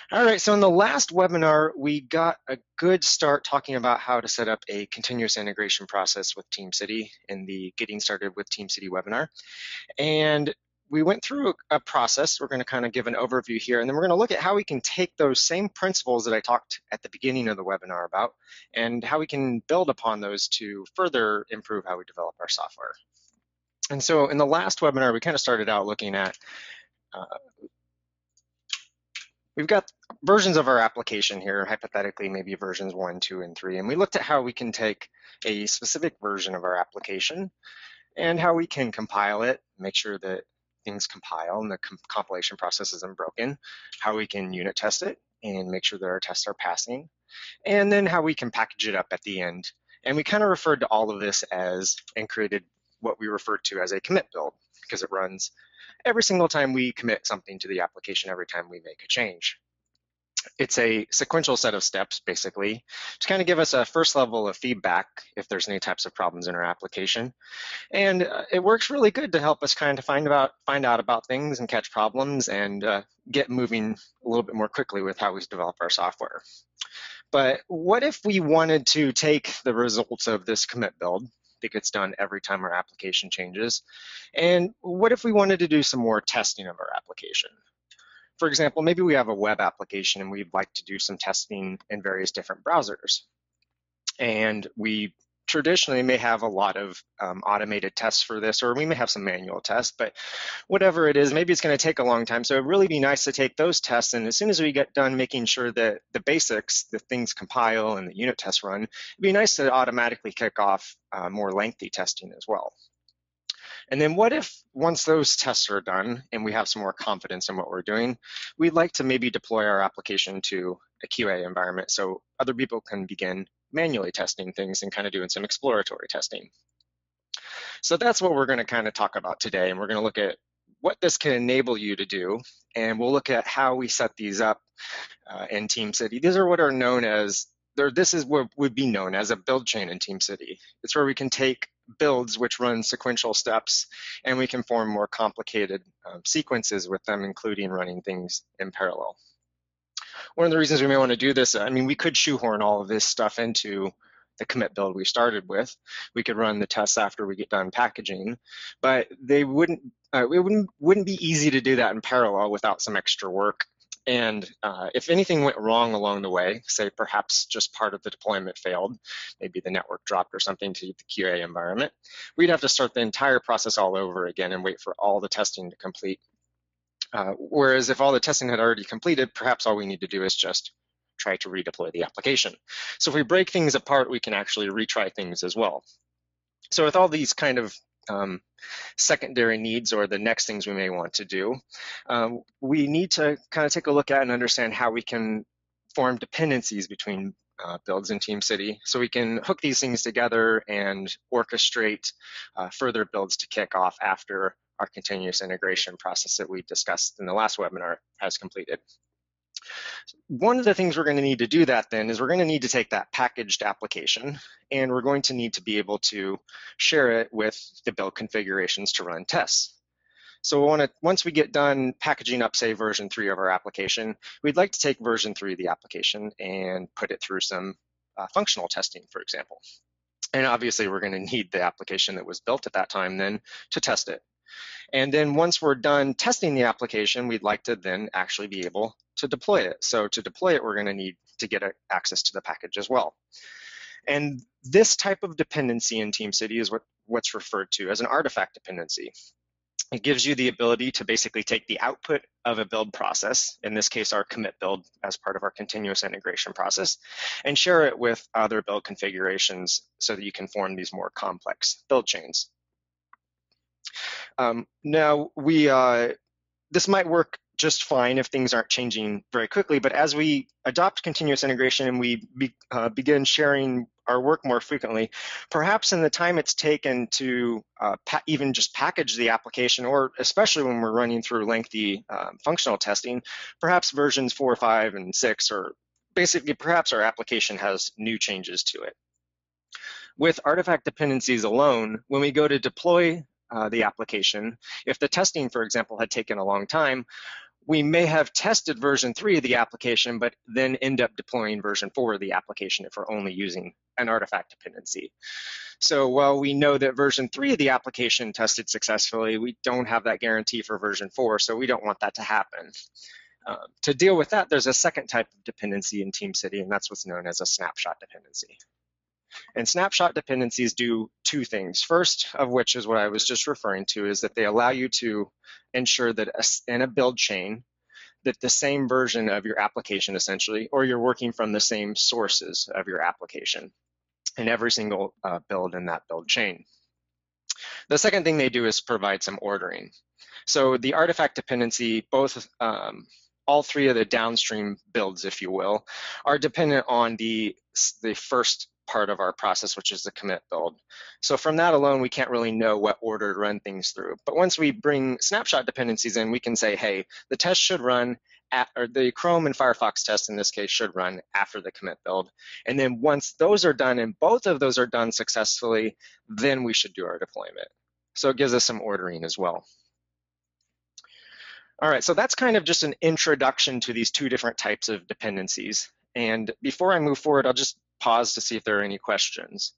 All right, so in the last webinar, we got a good start talking about how to set up a continuous integration process with TeamCity in the Getting Started with TeamCity webinar. And we went through a process. We're going to kind of give an overview here, and then we're going to look at how we can take those same principles that I talked at the beginning of the webinar about and how we can build upon those to further improve how we develop our software. And so in the last webinar, we kind of started out looking at uh, we've got versions of our application here, hypothetically maybe versions 1, 2, and 3, and we looked at how we can take a specific version of our application and how we can compile it, make sure that things compile and the compilation process isn't broken, how we can unit test it and make sure that our tests are passing, and then how we can package it up at the end. And we kind of referred to all of this as, and created what we referred to as a commit build, because it runs every single time we commit something to the application, every time we make a change. It's a sequential set of steps, basically, to kind of give us a first level of feedback if there's any types of problems in our application. And it works really good to help us kind of find out about things and catch problems and get moving a little bit more quickly with how we develop our software. But what if we wanted to take the results of this commit build that gets done every time our application changes, and what if we wanted to do some more testing of our application? For example, maybe we have a web application and we'd like to do some testing in various different browsers. And we traditionally may have a lot of automated tests for this, or we may have some manual tests, but whatever it is, maybe it's going to take a long time. So it'd really be nice to take those tests, and as soon as we get done making sure that the basics, the things compile and the unit tests run, it'd be nice to automatically kick off more lengthy testing as well. And then what if once those tests are done and we have some more confidence in what we're doing, we'd like to maybe deploy our application to a QA environment so other people can begin manually testing things and kind of doing some exploratory testing. So that's what we're going to kind of talk about today, and we're going to look at what this can enable you to do, and we'll look at how we set these up in TeamCity. These are what are known as, this is what would be known as a build chain in TeamCity. It's where we can take builds which run sequential steps, and we can form more complicated sequences with them, including running things in parallel. One of the reasons we may want to do this, I mean, we could shoehorn all of this stuff into the commit build we started with. We could run the tests after we get done packaging, but it wouldn't be easy to do that in parallel without some extra work. And if anything went wrong along the way, say perhaps just part of the deployment failed, maybe the network dropped or something to the QA environment, we'd have to start the entire process all over again and wait for all the testing to complete. Whereas if all the testing had already completed, perhaps all we need to do is just try to redeploy the application. So if we break things apart, we can actually retry things as well. So with all these kind of secondary needs, or the next things we may want to do, we need to kind of take a look at and understand how we can form dependencies between builds in TeamCity, so we can hook these things together and orchestrate further builds to kick off after our continuous integration process that we discussed in the last webinar has completed. One of the things we're going to need to do that then is we're going to need to take that packaged application, and we're going to need to be able to share it with the build configurations to run tests. So once we get done packaging up, say, version 3 of our application, we'd like to take version 3 of the application and put it through some functional testing, for example. And obviously, we're going to need the application that was built at that time then to test it. And then once we're done testing the application, we'd like to then actually be able to deploy it. So to deploy it, we're going to need to get access to the package as well. And this type of dependency in TeamCity is what's referred to as an artifact dependency. It gives you the ability to basically take the output of a build process, in this case our commit build as part of our continuous integration process, and share it with other build configurations so that you can form these more complex build chains. Now, this might work just fine if things aren't changing very quickly, but as we adopt continuous integration and we begin sharing our work more frequently, perhaps in the time it's taken to even just package the application, or especially when we're running through lengthy functional testing, perhaps versions 4, 5, and 6, or basically perhaps our application has new changes to it. With artifact dependencies alone, when we go to deploy the application, if the testing, for example, had taken a long time, we may have tested version 3 of the application, but then end up deploying version 4 of the application if we're only using an artifact dependency. So while we know that version 3 of the application tested successfully, we don't have that guarantee for version 4, so we don't want that to happen. To deal with that, there's a second type of dependency in TeamCity, and that's what's known as a snapshot dependency. And snapshot dependencies do two things. First of which is what I was just referring to, is that they allow you to ensure that in a build chain, that the same version of your application essentially, or you're working from the same sources of your application in every single build in that build chain. The second thing they do is provide some ordering. So the artifact dependency, both all three of the downstream builds, if you will, are dependent on the first part of our process, which is the commit build. So from that alone, we can't really know what order to run things through. But once we bring snapshot dependencies in, we can say, hey, the test should run or the Chrome and Firefox test in this case should run after the commit build. And then once those are done and both of those are done successfully, then we should do our deployment. So it gives us some ordering as well. All right, so that's kind of just an introduction to these two different types of dependencies. And before I move forward, I'll just pause to see if there are any questions.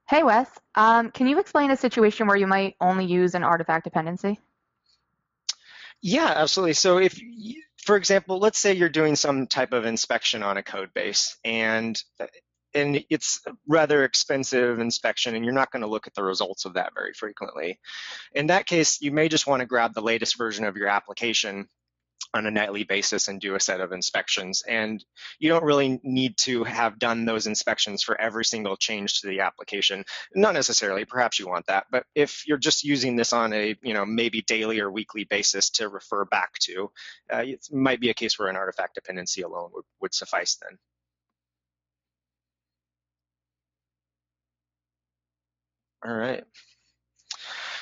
Hey, Wes, can you explain a situation where you might only use an artifact dependency? Yeah, absolutely. So if, for example, let's say you're doing some type of inspection on a code base, and it's a rather expensive inspection, and you're not going to look at the results of that very frequently. In that case, you may just want to grab the latest version of your application on a nightly basis and do a set of inspections. And you don't really need to have done those inspections for every single change to the application. Not necessarily, perhaps you want that, but if you're just using this on a maybe daily or weekly basis to refer back to, it might be a case where an artifact dependency alone would suffice then. All right.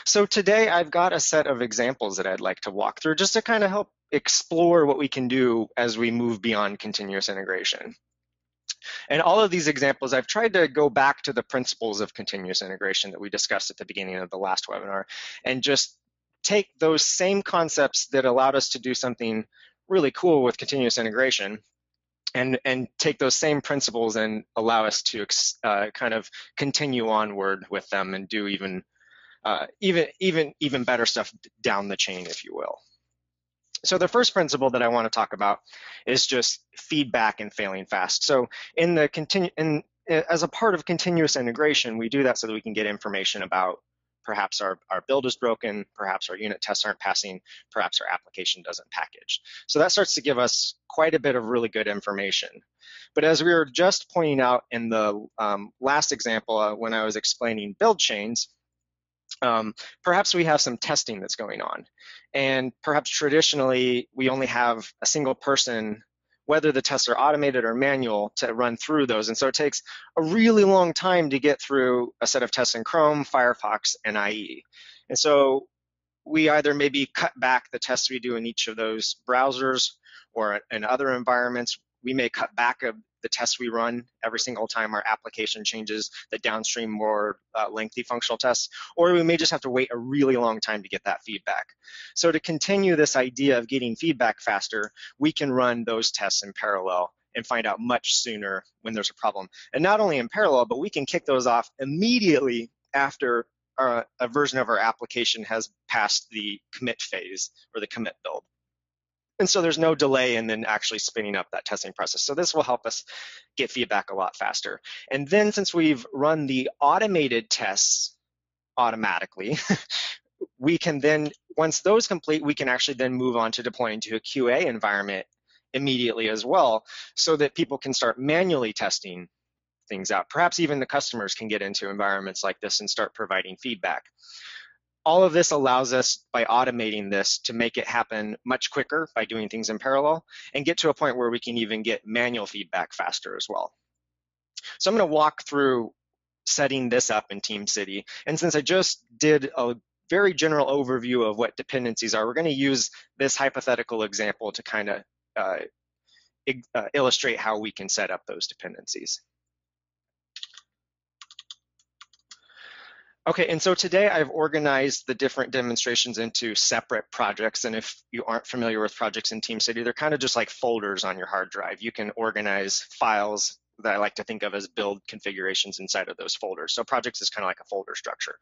So today I've got a set of examples that I'd like to walk through just to kind of help explore what we can do as we move beyond continuous integration. And all of these examples, I've tried to go back to the principles of continuous integration that we discussed at the beginning of the last webinar and just take those same concepts that allowed us to do something really cool with continuous integration and take those same principles and allow us to kind of continue onward with them and do even better stuff down the chain, if you will. So the first principle that I want to talk about is just feedback and failing fast. So as a part of continuous integration, we do that so that we can get information about perhaps our build is broken, perhaps our unit tests aren't passing, perhaps our application doesn't package. So that starts to give us quite a bit of really good information. But as we were just pointing out in the last example when I was explaining build chains, perhaps we have some testing that's going on. And perhaps traditionally, we only have a single person, whether the tests are automated or manual, to run through those. And so it takes a really long time to get through a set of tests in Chrome, Firefox, and IE. And so we either maybe cut back the tests we do in each of those browsers, or in other environments, we may cut back the tests we run every single time our application changes the downstream more lengthy functional tests, or we may just have to wait a really long time to get that feedback. So to continue this idea of getting feedback faster, we can run those tests in parallel and find out much sooner when there's a problem. And not only in parallel, but we can kick those off immediately after a version of our application has passed the commit phase or the commit build. And so there's no delay in then actually spinning up that testing process. So this will help us get feedback a lot faster. And then since we've run the automated tests automatically, we can then, once those complete, we can actually then move on to deploying to a QA environment immediately as well, so that people can start manually testing things out. Perhaps even the customers can get into environments like this and start providing feedback. All of this allows us, by automating this, to make it happen much quicker by doing things in parallel and get to a point where we can even get manual feedback faster as well. So I'm going to walk through setting this up in TeamCity. And since I just did a very general overview of what dependencies are, we're going to use this hypothetical example to kind of illustrate how we can set up those dependencies. Okay, and so today I've organized the different demonstrations into separate projects. And if you aren't familiar with projects in TeamCity, they're kind of just like folders on your hard drive. You can organize files that I like to think of as build configurations inside of those folders. So projects is kind of like a folder structure.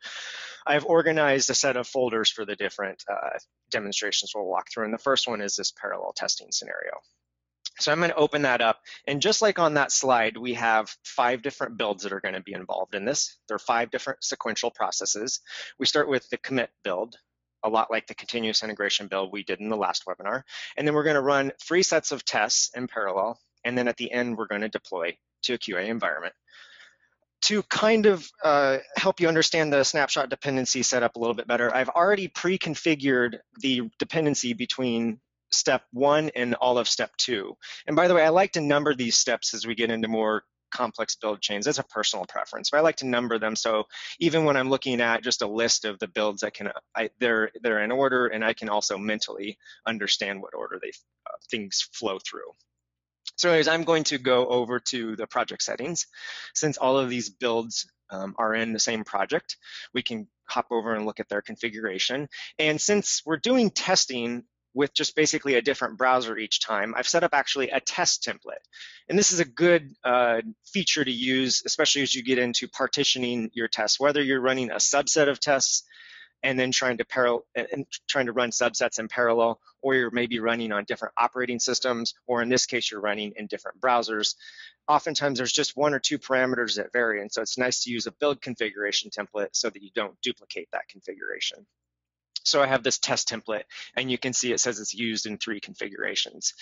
I've organized a set of folders for the different demonstrations we'll walk through. And the first one is this parallel testing scenario. So I'm going to open that up. And just like on that slide, we have 5 different builds that are going to be involved in this. There are 5 different sequential processes. We start with the commit build, a lot like the continuous integration build we did in the last webinar. And then we're going to run 3 sets of tests in parallel. And then at the end, we're going to deploy to a QA environment. To kind of help you understand the snapshot dependency setup a little bit better, I've already pre-configured the dependency between step 1 and all of step 2. And by the way, I like to number these steps as we get into more complex build chains. That's a personal preference, but I like to number them so even when I'm looking at just a list of the builds, they're in order, and I can also mentally understand what order things flow through. So anyways, I'm going to go over to the project settings. Since all of these builds are in the same project, we can hop over and look at their configuration. And since we're doing testing with just basically a different browser each time, I've set up actually a test template. And this is a good feature to use, especially as you get into partitioning your tests, whether you're running a subset of tests and then trying to run subsets in parallel, or you're maybe running on different operating systems, or in this case, you're running in different browsers. Oftentimes, there's just 1 or 2 parameters that vary, and so it's nice to use a build configuration template so that you don't duplicate that configuration. So I have this test template, and you can see it says it's used in 3 configurations.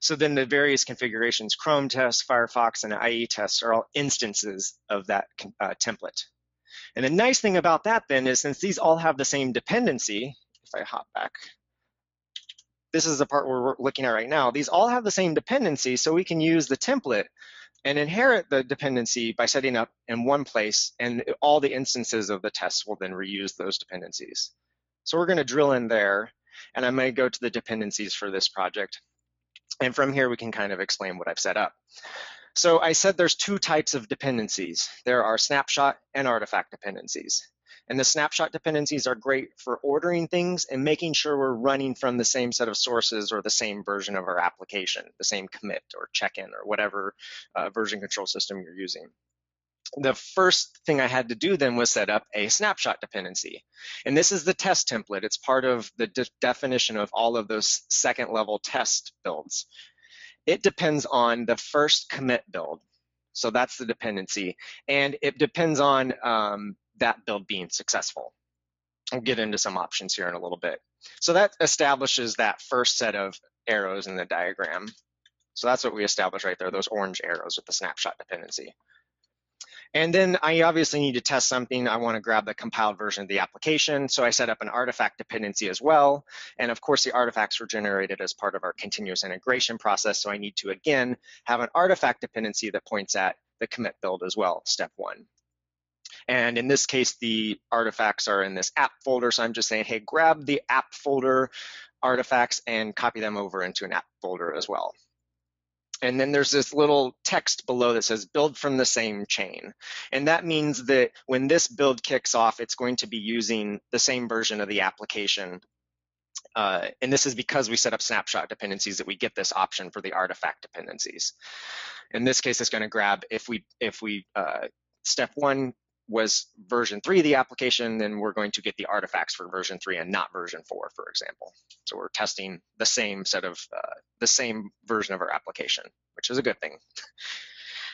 So then the various configurations, Chrome tests, Firefox, and IE tests, are all instances of that template. And the nice thing about that then is, since these all have the same dependency, if I hop back, this is the part we're looking at right now. These all have the same dependency, so we can use the template and inherit the dependency by setting up in one place, and all the instances of the tests will then reuse those dependencies. So we're going to drill in there, and I'm going to go to the dependencies for this project. And from here, we can kind of explain what I've set up. So I said there's 2 types of dependencies. There are snapshot and artifact dependencies. And the snapshot dependencies are great for ordering things and making sure we're running from the same set of sources or the same version of our application, the same commit or check-in or whatever version control system you're using. The first thing I had to do then was set up a snapshot dependency. And this is the test template. It's part of the definition of all of those second-level test builds. It depends on the first commit build. So that's the dependency. And it depends on that build being successful. I'll get into some options here in a little bit. So that establishes that first set of arrows in the diagram. So that's what we established right there, those orange arrows with the snapshot dependency. And then I obviously need to test something. I want to grab the compiled version of the application. So I set up an artifact dependency as well. And of course, the artifacts were generated as part of our continuous integration process. So I need to, again, have an artifact dependency that points at the commit build as well, step 1. And in this case, the artifacts are in this app folder. So I'm just saying, hey, grab the app folder artifacts and copy them over into an app folder as well. And then there's this little text below that says build from the same chain. And that means that when this build kicks off, it's going to be using the same version of the application. And this is because we set up snapshot dependencies that we get this option for the artifact dependencies. In this case, it's going to grab, if we step 1 was version 3 of the application, then we're going to get the artifacts for version 3 and not version 4, for example. So we're testing the same set of, the same version of our application, which is a good thing.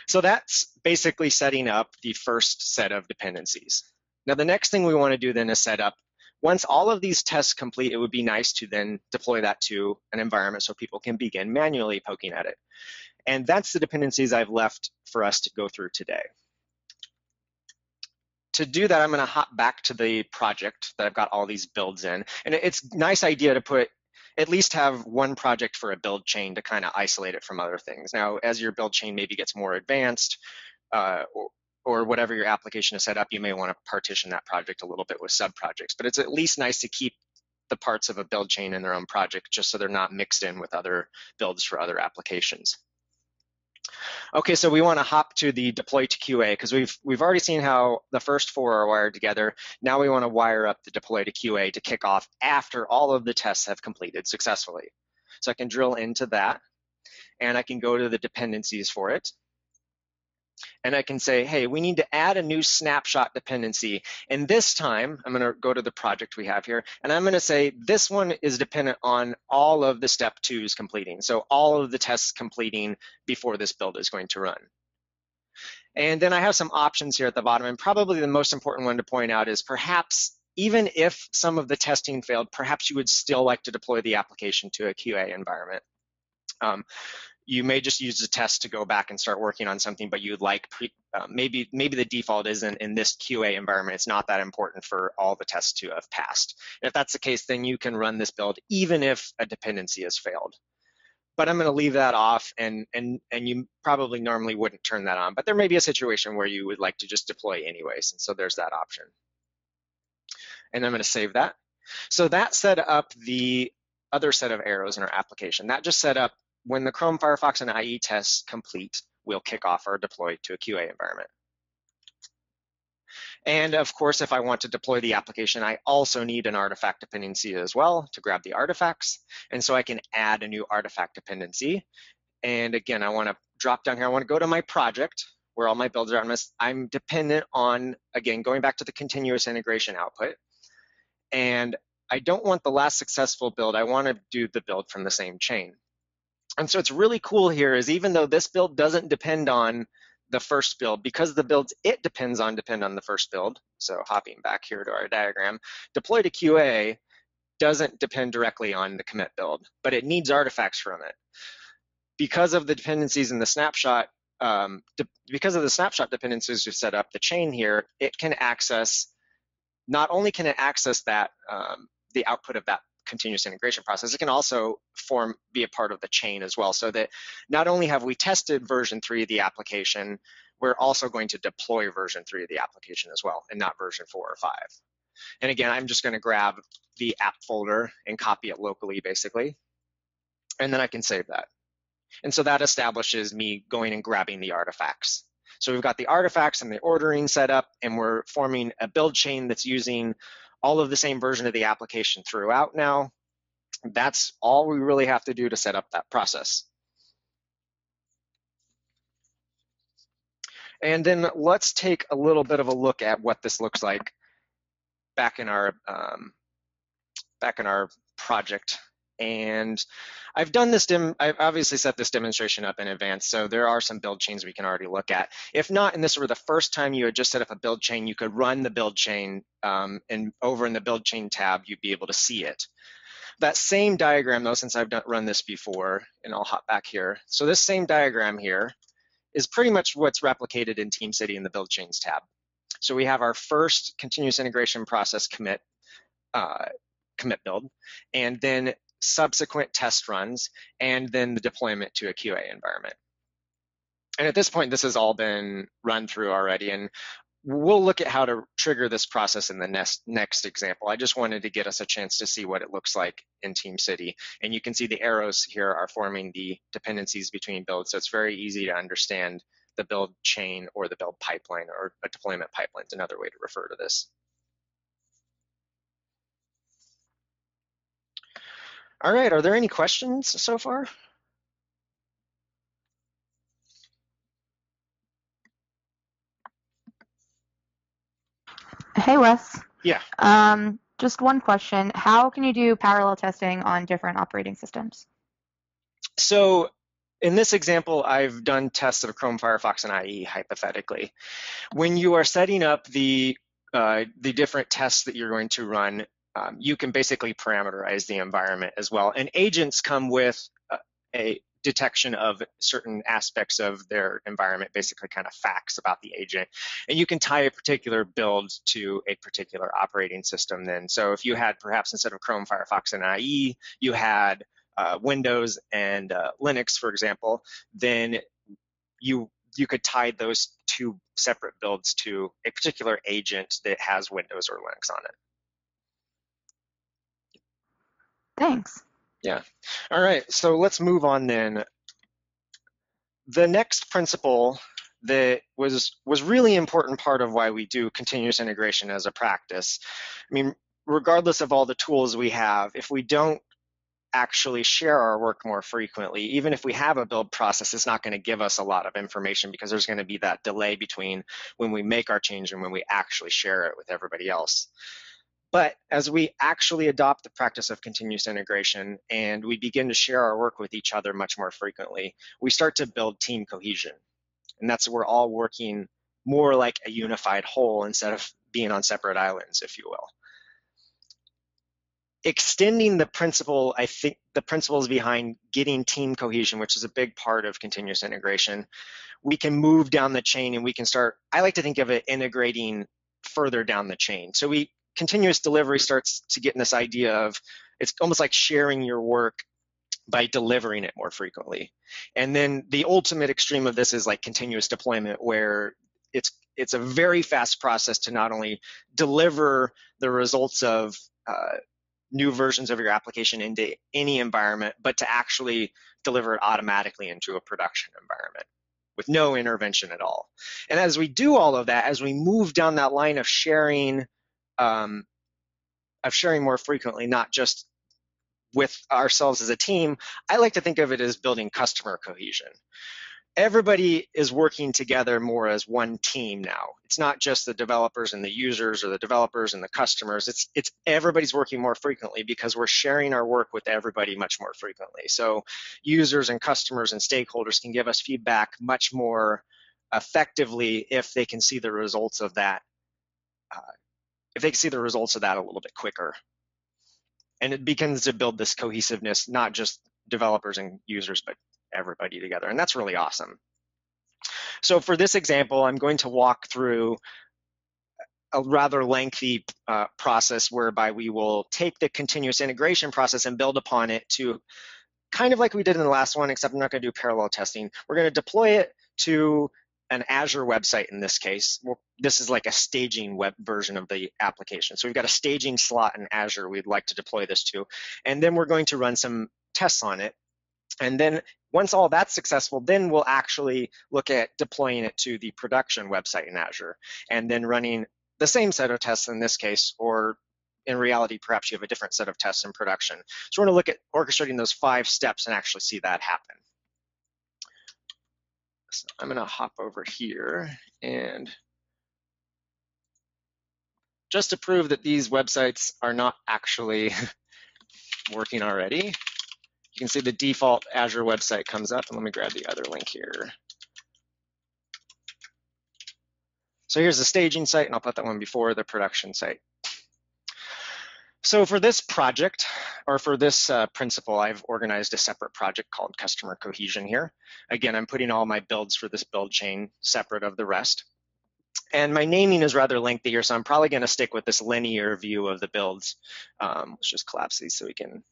So that's basically setting up the first set of dependencies. Now, the next thing we want to do then is set up, once all of these tests complete, it would be nice to then deploy that to an environment so people can begin manually poking at it. And that's the dependencies I've left for us to go through today. To do that, I'm going to hop back to the project that I've got all these builds in. And it's a nice idea to at least have one project for a build chain to kind of isolate it from other things. Now, as your build chain maybe gets more advanced, or whatever your application is set up, you may want to partition that project a little bit with sub-projects. But it's at least nice to keep the parts of a build chain in their own project just so they're not mixed in with other builds for other applications. Okay, so we want to hop to the deploy to QA because we've already seen how the first four are wired together. Now we want to wire up the deploy to QA to kick off after all of the tests have completed successfully. So I can drill into that, and I can go to the dependencies for it. And I can say, hey, we need to add a new snapshot dependency. And this time, I'm going to go to the project we have here, and I'm going to say this one is dependent on all of the step twos completing. So all of the tests completing before this build is going to run. And then I have some options here at the bottom, and probably the most important one to point out is perhaps even if some of the testing failed, perhaps you would still like to deploy the application to a QA environment. You may just use the test to go back and start working on something, but you'd like maybe the default isn't in this QA environment. It's not that important for all the tests to have passed. And if that's the case, then you can run this build even if a dependency has failed. But I'm going to leave that off, and you probably normally wouldn't turn that on. But there may be a situation where you would like to just deploy anyways, and so there's that option. And I'm going to save that. So that set up the other set of arrows in our application. That just set up when the Chrome, Firefox, and IE tests complete, we'll kick off our deploy to a QA environment. And of course, if I want to deploy the application, I also need an artifact dependency as well to grab the artifacts. And so I can add a new artifact dependency. And again, I want to drop down here. I want to go to my project where all my builds are. I'm dependent on, again, going back to the continuous integration output. And I don't want the last successful build. I want to do the build from the same chain. And so it's really cool here is even though this build doesn't depend on the first build, because the builds it depends on depend on the first build. So hopping back here to our diagram, deploy to QA doesn't depend directly on the commit build, but it needs artifacts from it. Because of the dependencies in the snapshot, because of the snapshot dependencies we've set up, the chain here, it can access, not only can it access that, the output of that continuous integration process, it can also be a part of the chain as well, so that not only have we tested version 3 of the application, we're also going to deploy version 3 of the application as well, and not version 4 or 5. And again, I'm just going to grab the app folder and copy it locally, basically, and then I can save that. And so that establishes me going and grabbing the artifacts. So we've got the artifacts and the ordering set up, and we're forming a build chain that's using all of the same version of the application throughout now. That's all we really have to do to set up that process. And then let's take a little bit of a look at what this looks like back in our project. And I've done this I've obviously set this demonstration up in advance, so there are some build chains we can already look at. If not, and this were the first time you had just set up a build chain, you could run the build chain, and over in the build chain tab, you'd be able to see it. That same diagram, though, since I've run this before, and I'll hop back here. So this same diagram here is pretty much what's replicated in TeamCity in the build chains tab. So we have our first continuous integration process commit build, and then subsequent test runs, and then the deployment to a QA environment. And at this point, this has all been run through already, and we'll look at how to trigger this process in the next example. I just wanted to get us a chance to see what it looks like in TeamCity. And you can see the arrows here are forming the dependencies between builds, so it's very easy to understand the build chain or the build pipeline, or a deployment pipeline is another way to refer to this. All right, are there any questions so far? Hey, Wes. Yeah. Just one question. How can you do parallel testing on different operating systems? So in this example, I've done tests of Chrome, Firefox, and IE hypothetically. When you are setting up the different tests that you're going to run, you can basically parameterize the environment as well. And agents come with a detection of certain aspects of their environment, basically kind of facts about the agent. And you can tie a particular build to a particular operating system then. So if you had perhaps instead of Chrome, Firefox, and IE, you had Windows and Linux, for example, then you could tie those two separate builds to a particular agent that has Windows or Linux on it. Thanks. Yeah. All right, so let's move on then. the next principle that was really important part of why we do continuous integration as a practice. I mean, regardless of all the tools we have, if we don't actually share our work more frequently, even if we have a build process, it's not going to give us a lot of information because there's going to be that delay between when we make our change and when we actually share it with everybody else. But as we actually adopt the practice of continuous integration and we begin to share our work with each other much more frequently, we start to build team cohesion. And that's we're all working more like a unified whole instead of being on separate islands, if you will. Extending the principle, I think the principles behind getting team cohesion, which is a big part of continuous integration, we can move down the chain and we can start, I like to think of it integrating further down the chain. So continuous delivery starts to get in this idea of, it's almost like sharing your work by delivering it more frequently. And then the ultimate extreme of this is like continuous deployment, where it's a very fast process to not only deliver the results of new versions of your application into any environment, but to actually deliver it automatically into a production environment with no intervention at all. And as we do all of that, as we move down that line of sharing more frequently, not just with ourselves as a team, I like to think of it as building customer cohesion. Everybody is working together more as one team now. It's not just the developers and the users or the developers and the customers. It's everybody's working more frequently because we're sharing our work with everybody much more frequently. So users and customers and stakeholders can give us feedback much more effectively if they can see the results of that. If they can see the results of that a little bit quicker. And it begins to build this cohesiveness, not just developers and users, but everybody together. And that's really awesome. So for this example, I'm going to walk through a rather lengthy process whereby we will take the continuous integration process and build upon it to kind of like we did in the last one, except I'm not going to do parallel testing. We're going to deploy it to an Azure website in this case. This is like a staging web version of the application. So we've got a staging slot in Azure we'd like to deploy this to. And then we're going to run some tests on it. And then once all that's successful, then we'll actually look at deploying it to the production website in Azure and then running the same set of tests in this case, or in reality, perhaps you have a different set of tests in production. So we're going to look at orchestrating those 5 steps and actually see that happen. So I'm going to hop over here, and just to prove that these websites are not actually working already, you can see the default Azure website comes up, and let me grab the other link here. So here's the staging site, and I'll put that one before the production site. So for this project, or for this principle, I've organized a separate project called Customer Cohesion here. Again, I'm putting all my builds for this build chain separate of the rest. And my naming is rather lengthy here, so I'm probably going to stick with this linear view of the builds. Let's just collapse these so we can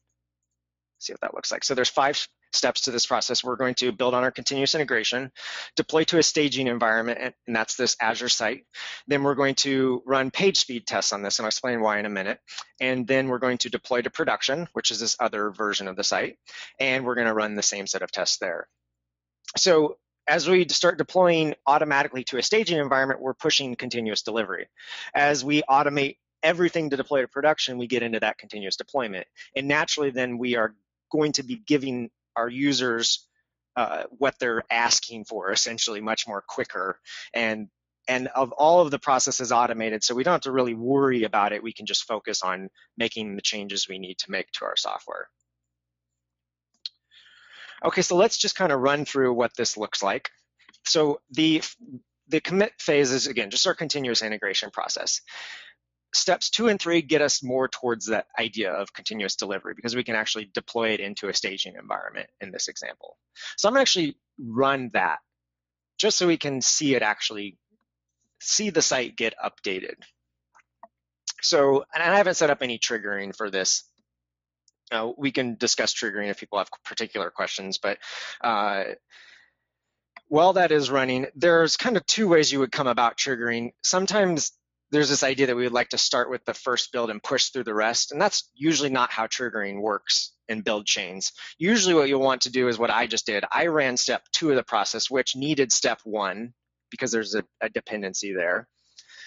see what that looks like. So there's 5 steps to this process. We're going to build on our continuous integration, deploy to a staging environment, and that's this Azure site. Then we're going to run page speed tests on this, and I'll explain why in a minute. And then we're going to deploy to production, which is this other version of the site, and we're going to run the same set of tests there. So as we start deploying automatically to a staging environment, we're pushing continuous delivery. As we automate everything to deploy to production, we get into that continuous deployment. And naturally, then we are going to be giving our users what they're asking for, essentially much more quicker. And of all of the processes automated, so we don't have to really worry about it. We can just focus on making the changes we need to make to our software. Okay, so let's just kind of run through what this looks like. So the commit phase is, again, just our continuous integration process. Steps 2 and 3 get us more towards that idea of continuous delivery because we can actually deploy it into a staging environment in this example. So I'm going to actually run that just so we can see it actually, see the site get updated. So, and I haven't set up any triggering for this. We can discuss triggering if people have particular questions, but while that is running, there's kind of 2 ways you would come about triggering. Sometimes there's this idea that we would like to start with the first build and push through the rest, and that's usually not how triggering works in build chains. Usually what you'll want to do is what I just did. I ran step 2 of the process, which needed step 1 because there's a dependency there.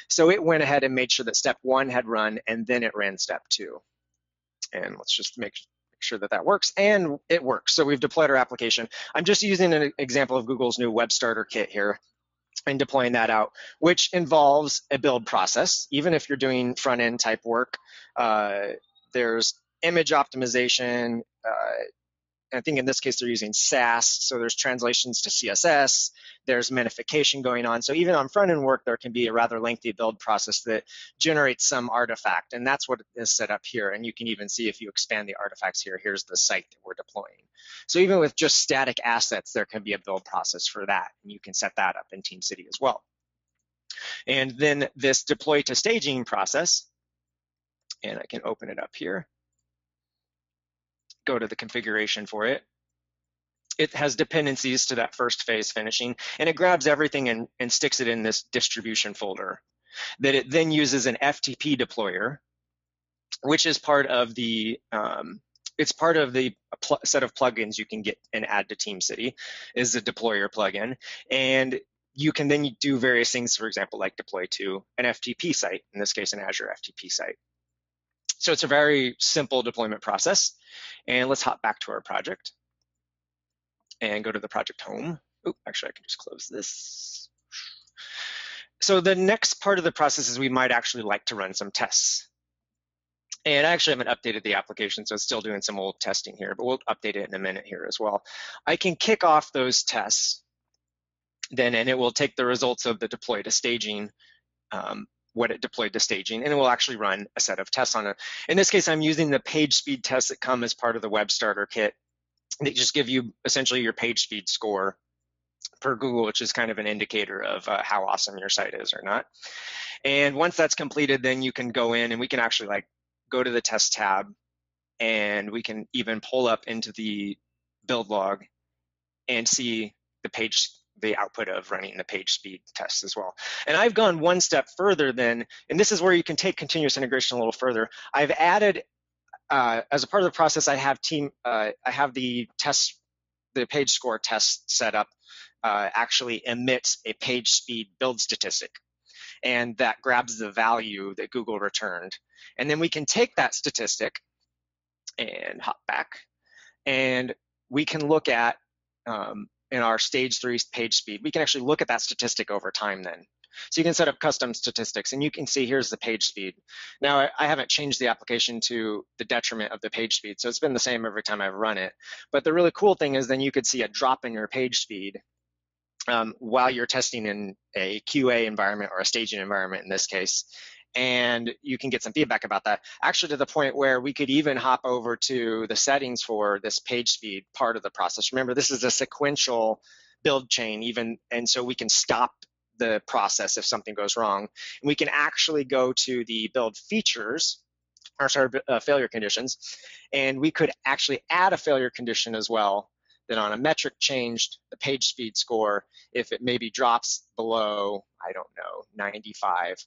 So it went ahead and made sure that step 1 had run, and then it ran step 2. And let's just make sure that that works, and it works. So we've deployed our application. I'm just using an example of Google's new web starter kit here and deploying that out, which involves a build process. Even if you're doing front end type work, there's image optimization. I think in this case they're using Sass, so there's translations to CSS, there's minification going on. So even on front end work, there can be a rather lengthy build process that generates some artifact, and that's what is set up here. And you can even see if you expand the artifacts here, here's the site that we're deploying. So even with just static assets, there can be a build process for that, and you can set that up in TeamCity as well. And then this deploy to staging process, and I can open it up here, go to the configuration for it. It has dependencies to that first phase finishing, and it grabs everything and sticks it in this distribution folder that it then uses an FTP deployer, which is part of the it's part of the set of plugins you can get and add to TeamCity is a deployer plugin. And you can then do various things, for example, like deploy to an FTP site, in this case, an Azure FTP site. So it's a very simple deployment process. And let's hop back to our project and go to the project home. Oh, actually, I can just close this. So the next part of the process is we might actually like to run some tests. And I actually haven't updated the application, so it's still doing some old testing here, but we'll update it in a minute here as well. I can kick off those tests then, and it will take the results of the deploy to staging, what it deployed to staging, and it will actually run a set of tests on it. In this case, I'm using the page speed tests that come as part of the web starter kit. They just give you essentially your page speed score per Google, which is kind of an indicator of how awesome your site is or not. And once that's completed, then you can go in and we can actually like go to the test tab, and we can even pull up into the build log and see the output of running the page speed tests as well. And I've gone one step further then, and this is where you can take continuous integration a little further. I've added, as a part of the process, I have the page score test set up actually emits a page speed build statistic, and that grabs the value that Google returned. And then we can take that statistic and hop back, and we can look at, in our stage 3 page speed, we can actually look at that statistic over time then. So you can set up custom statistics, and you can see here's the page speed. Now, I haven't changed the application to the detriment of the page speed, so it's been the same every time I've run it. But the really cool thing is then you could see a drop in your page speed while you're testing in a QA environment or a staging environment in this case, and you can get some feedback about that. Actually, to the point where we could even hop over to the settings for this page speed part of the process. Remember, this is a sequential build chain, and so we can stop the process if something goes wrong. And we can actually go to the build features, or sorry, failure conditions, and we could actually add a failure condition as well. Then on a metric changed, the page speed score, if it maybe drops below, I don't know, 95,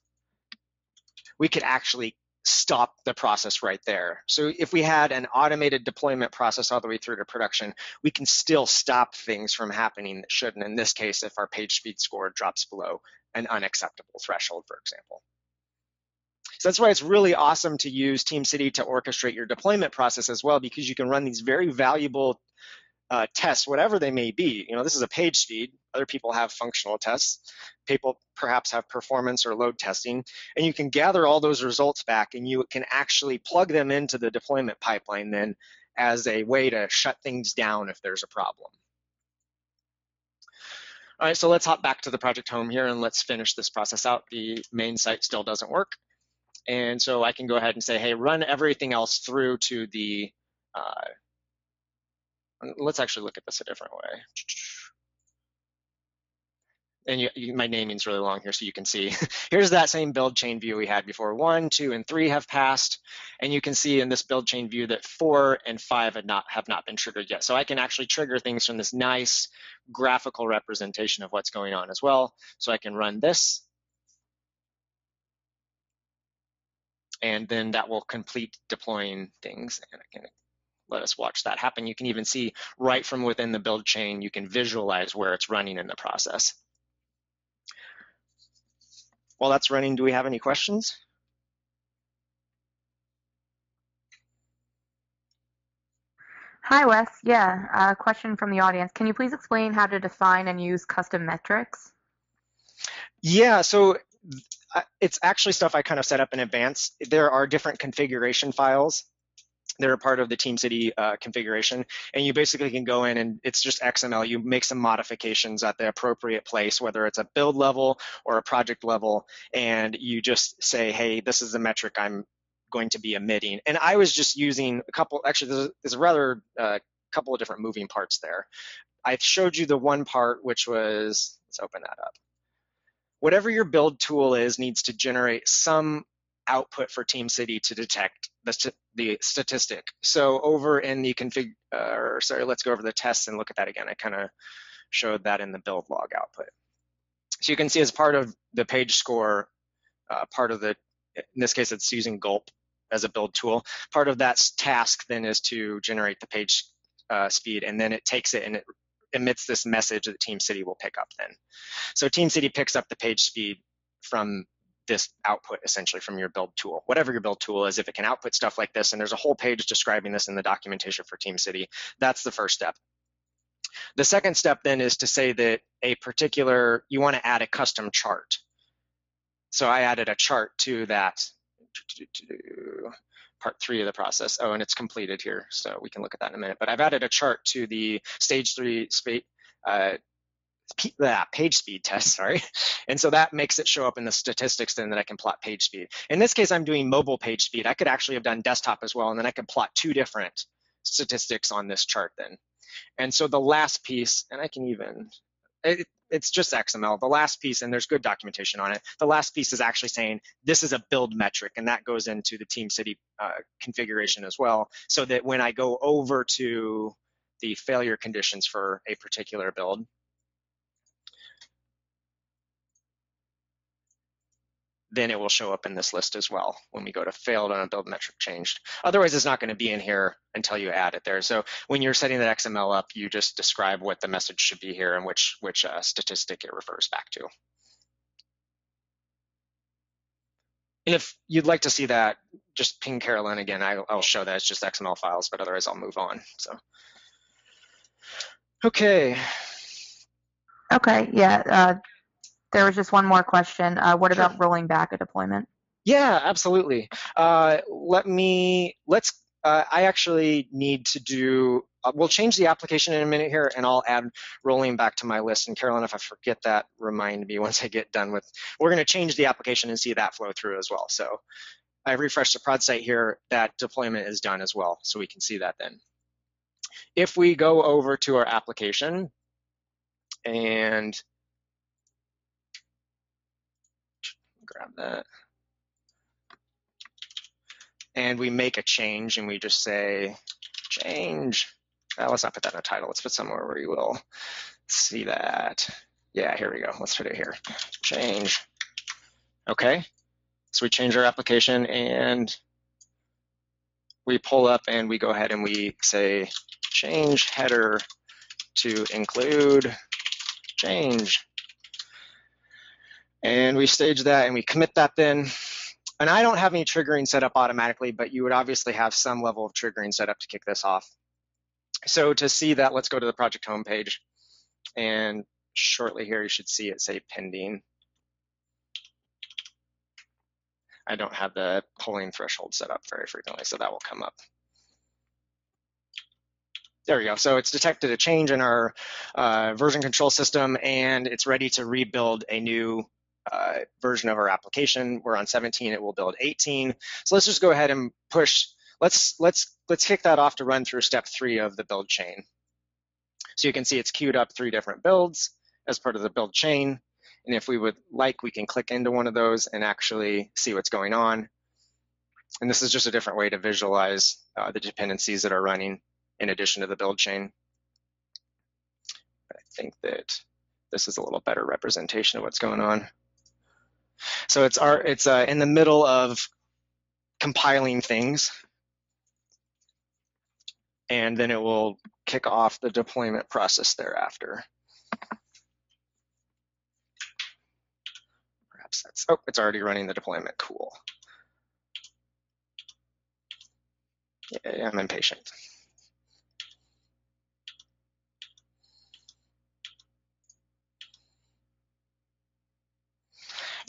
we could actually stop the process right there. So if we had an automated deployment process all the way through to production, we can still stop things from happening that shouldn't. In this case, if our page speed score drops below an unacceptable threshold, for example. So that's why it's really awesome to use TeamCity to orchestrate your deployment process as well, because you can run these very valuable tests, whatever they may be. You know, this is a page speed. Other people have functional tests. People perhaps have performance or load testing. And you can gather all those results back, and you can actually plug them into the deployment pipeline then as a way to shut things down if there's a problem. All right, so let's hop back to the project home here, and let's finish this process out. The main site still doesn't work. And so I can go ahead and say, hey, run everything else through to the let's actually look at this a different way. And my naming's really long here, so you can see. Here's that same build chain view we had before. 1, 2, and 3 have passed, and you can see in this build chain view that 4 and 5 have not been triggered yet. So I can actually trigger things from this nice graphical representation of what's going on as well. So I can run this, and then that will complete deploying things. And I can let us watch that happen. You can even see right from within the build chain, you can visualize where it's running in the process. While that's running, do we have any questions? Hi, Wes. Yeah, a question from the audience. Can you please explain how to define and use custom metrics? Yeah, so it's actually stuff I kind of set up in advance. There are different configuration files. They're a part of the TeamCity configuration, and you basically can go in and it's just XML. You make some modifications at the appropriate place, whether it's a build level or a project level, and you just say, hey, this is the metric I'm going to be emitting. And I was just using a couple, actually, there's a rather couple of different moving parts there. I showed you the one part, which was, let's open that up. Whatever your build tool is needs to generate some output for TeamCity to detect the statistic. So over in the config, let's go over the tests and look at that again. I kind of showed that in the build log output. So you can see as part of the page score, in this case, it's using Gulp as a build tool. Part of that task then is to generate the page speed, and then it takes it and it emits this message that TeamCity will pick up then. So TeamCity picks up the page speed from this output, essentially from your build tool. Whatever your build tool is, if it can output stuff like this, and there's a whole page describing this in the documentation for TeamCity, that's the first step. The second step then is to say that you want to add a custom chart. So I added a chart to that part 3 of the process. Oh, and it's completed here, so we can look at that in a minute. But I've added a chart to the stage 3 page speed test, sorry. And so that makes it show up in the statistics then that I can plot page speed. In this case, I'm doing mobile page speed. I could actually have done desktop as well, and then I could plot 2 different statistics on this chart then. And so the last piece, and I can even, it's just XML. The last piece, and there's good documentation on it, the last piece is actually saying this is a build metric, and that goes into the TeamCity configuration as well, so that when I go over to the failure conditions for a particular build, then it will show up in this list as well when we go to failed on a build metric changed. Otherwise, it's not going to be in here until you add it there. So when you're setting that XML up, you just describe what the message should be here and which statistic it refers back to. And if you'd like to see that, just ping Carolyn again. I'll show that it's just XML files, but otherwise I'll move on. So, okay. Okay, yeah. There was just one more question. What Sure. about rolling back a deployment? Yeah, absolutely. I actually need to do, we'll change the application in a minute here, and I'll add rolling back to my list. And Carolyn, if I forget that, remind me once I get done with, we're going to change the application and see that flow through as well. So I refreshed the prod site here, that deployment is done as well. So we can see that then. If we go over to our application and grab that, and we make a change and we just say change. Let's not put that in a title. Let's put somewhere where you will see that. Yeah, here we go. Let's put it here. Change. Okay. So we change our application and we pull up and we go ahead and we say change header to include change. And we stage that and we commit that then. And I don't have any triggering set up automatically, but you would obviously have some level of triggering set up to kick this off. So to see that, let's go to the project homepage. And shortly here, you should see it say pending. I don't have the polling threshold set up very frequently, so that will come up. There we go. So it's detected a change in our version control system, and it's ready to rebuild a new version of our application. We're on 17, it will build 18. So let's just go ahead and push. Let's kick that off to run through step 3 of the build chain. So you can see it's queued up 3 different builds as part of the build chain. And if we would like, we can click into one of those and actually see what's going on. And this is just a different way to visualize the dependencies that are running in addition to the build chain. I think that this is a little better representation of what's going on. So it's in the middle of compiling things. and then it will kick off the deployment process thereafter. Perhaps that's, oh, it's already running the deployment, cool. Yeah, I'm impatient.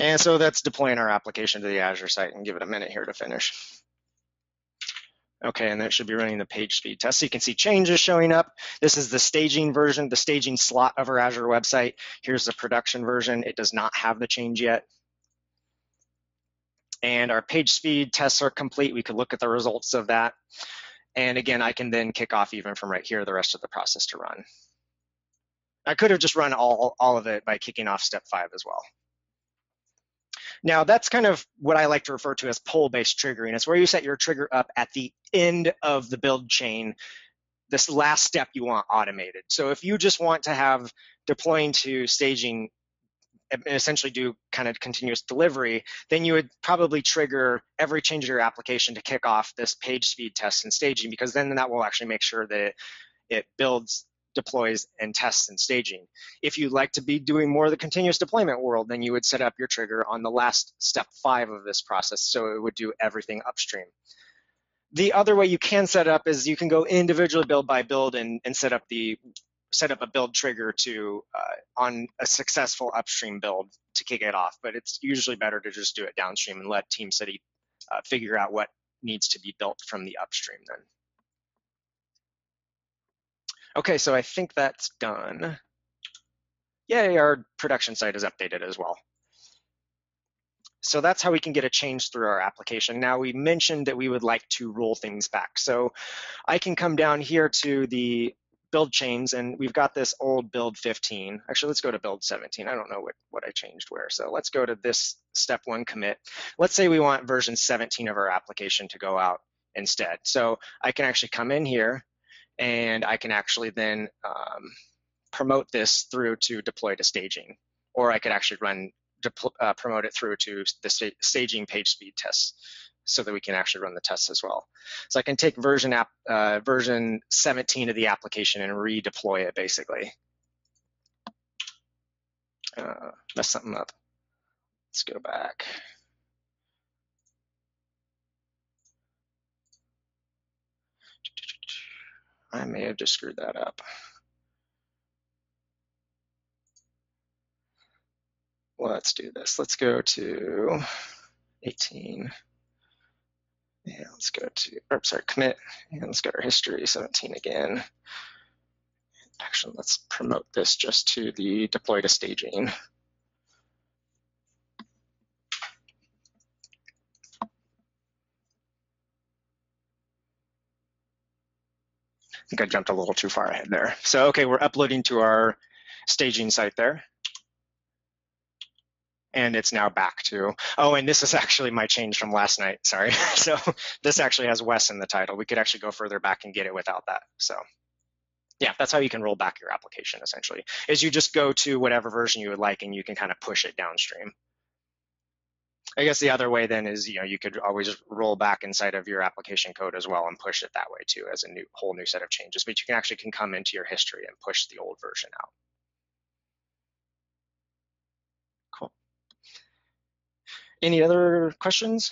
And so that's deploying our application to the Azure site, and give it a minute here to finish. Okay, and that should be running the page speed test. So you can see changes showing up. This is the staging version, the staging slot of our Azure website. Here's the production version. It does not have the change yet. And our page speed tests are complete. We could look at the results of that. And again, I can then kick off even from right here the rest of the process to run. I could have just run all of it by kicking off step 5 as well. Now, that's kind of what I like to refer to as pull-based triggering. It's where you set your trigger up at the end of the build chain, this last step you want automated. So if you just want to have deploying to staging and essentially do kind of continuous delivery, then you would probably trigger every change of your application to kick off this page speed test and staging, because then that will actually make sure that it builds, deploys, and tests and staging. If you'd like to be doing more of the continuous deployment world, then you would set up your trigger on the last step 5 of this process, so it would do everything upstream. The other way you can set up is you can go individually build by build and set up a build trigger to on a successful upstream build to kick it off, but it's usually better to just do it downstream and let TeamCity figure out what needs to be built from the upstream then. Okay, so I think that's done. Yay, our production site is updated as well. So that's how we can get a change through our application. Now, we mentioned that we would like to roll things back. So I can come down here to the build chains, and we've got this old build 15. Actually, let's go to build 17. I don't know what I changed where. So let's go to this step 1 commit. Let's say we want version 17 of our application to go out instead. So I can actually come in here, and I can actually then promote this through to deploy to staging, or I could actually promote it through to the staging page speed tests, so that we can actually run the tests as well. So I can take version 17 of the application and redeploy it basically. Mess something up. Let's go back. I may have just screwed that up. Let's do this. Let's go to 18. Yeah, let's go to, commit, and let's go to our history, 17 again. Actually, let's promote this just to the deploy to staging. I think I jumped a little too far ahead there. So, okay, we're uploading to our staging site there. And it's now back to, oh, and this is actually my change from last night, sorry. So this actually has Wes in the title. We could actually go further back and get it without that. So yeah, that's how you can roll back your application essentially, is you just go to whatever version you would like and you can kind of push it downstream. I guess the other way then is, you could always roll back inside of your application code as well and push it that way too as a whole new set of changes, but you can actually come into your history and push the old version out. Cool. Any other questions?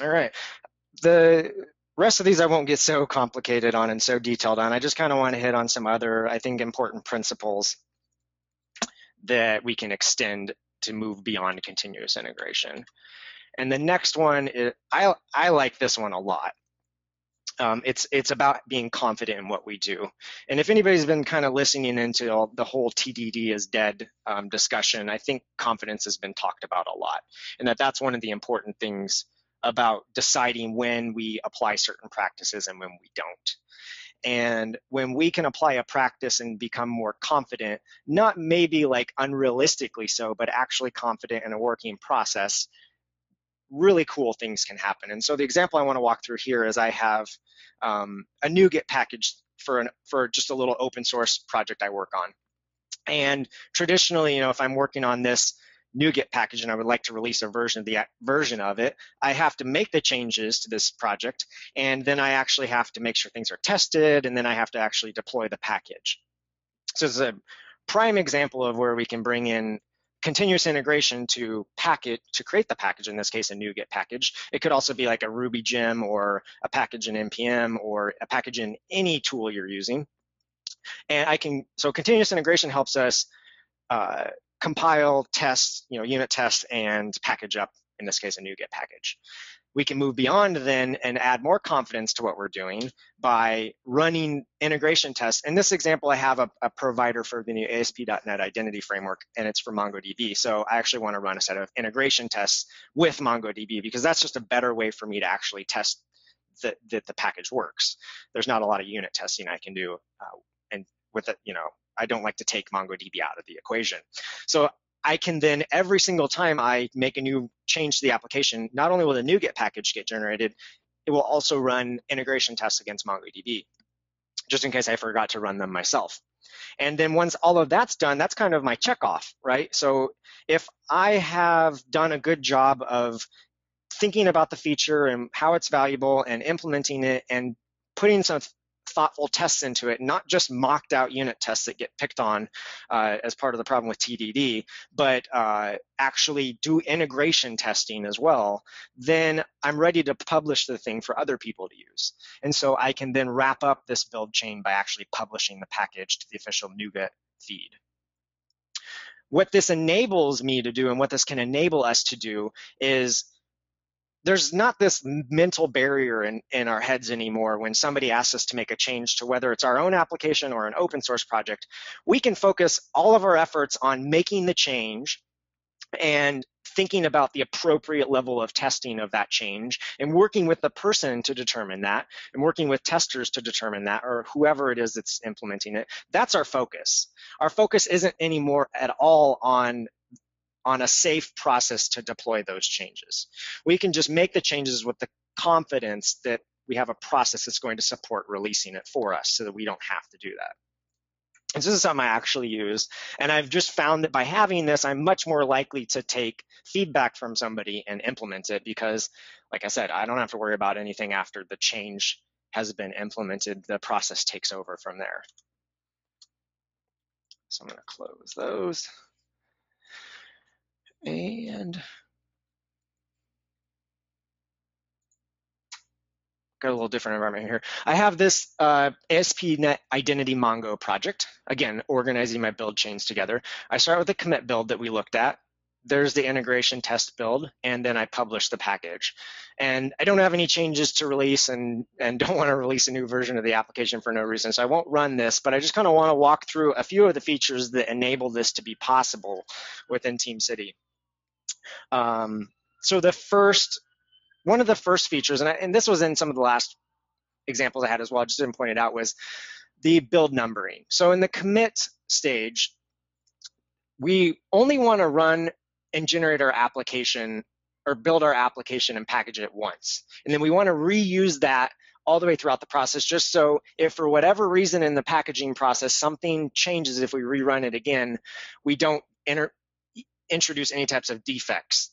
All right. The rest of these I won't get so complicated on and so detailed on. I just kind of want to hit on some other, I think, important principles that we can extend to move beyond continuous integration. And the next one is, I like this one a lot. It's about being confident in what we do. And if anybody's been kind of listening into the whole TDD is dead discussion, I think confidence has been talked about a lot, and that's one of the important things about deciding when we apply certain practices and when we don't. And when we can apply a practice and become more confident, not maybe like unrealistically so, but actually confident in a working process, really cool things can happen. And so the example I want to walk through here is I have a NuGet package for just a little open source project I work on. And traditionally, if I'm working on this NuGet package and I would like to release a version of it, I have to make the changes to this project, and then I actually have to make sure things are tested, and then I have to actually deploy the package. So it's a prime example of where we can bring in continuous integration to create the package, in this case a NuGet package. It could also be like a Ruby gem or a package in npm or a package in any tool you're using. And so continuous integration helps us compile, test, unit test, and package up, in this case, a NuGet package. We can move beyond then and add more confidence to what we're doing by running integration tests. In this example, I have a provider for the new ASP.NET Identity Framework, and it's for MongoDB. So I actually want to run a set of integration tests with MongoDB because that's just a better way for me to actually test that the package works. There's not a lot of unit testing I can do, and with it, I don't like to take MongoDB out of the equation. So I can then, every single time I make a new change to the application, not only will the NuGet package get generated, it will also run integration tests against MongoDB, just in case I forgot to run them myself. And then once all of that's done, that's kind of my checkoff, right? So if I have done a good job of thinking about the feature and how it's valuable and implementing it and putting some thoughtful tests into it, not just mocked out unit tests that get picked on as part of the problem with TDD, but actually do integration testing as well, then I'm ready to publish the thing for other people to use. And so I can then wrap up this build chain by actually publishing the package to the official NuGet feed. What this enables me to do and what this can enable us to do is there's not this mental barrier in our heads anymore when somebody asks us to make a change to whether it's our own application or an open source project. We can focus all of our efforts on making the change and thinking about the appropriate level of testing of that change and working with the person to determine that and working with testers to determine that, or whoever it is that's implementing it. That's our focus. Our focus isn't anymore at all on a safe process to deploy those changes. We can just make the changes with the confidence that we have a process that's going to support releasing it for us so that we don't have to do that. And so this is something I actually use. And I've just found that by having this, I'm much more likely to take feedback from somebody and implement it because, like I said, I don't have to worry about anything after the change has been implemented. The process takes over from there. So I'm going to close those. And got a little different environment here. I have this ASP.NET Identity Mongo project. Again, organizing my build chains together. I start with the commit build that we looked at. There's the integration test build, and then I publish the package. And I don't have any changes to release and don't want to release a new version of the application for no reason, so I won't run this, but I just kind of want to walk through a few of the features that enable this to be possible within TeamCity. So one of the first features, and this was in some of the last examples I had as well, I just didn't point it out, was the build numbering. So in the commit stage, we only want to run and generate our application or build our application and package it once. And then we want to reuse that all the way throughout the process, just so if for whatever reason in the packaging process something changes, if we rerun it again, we don't introduce any types of defects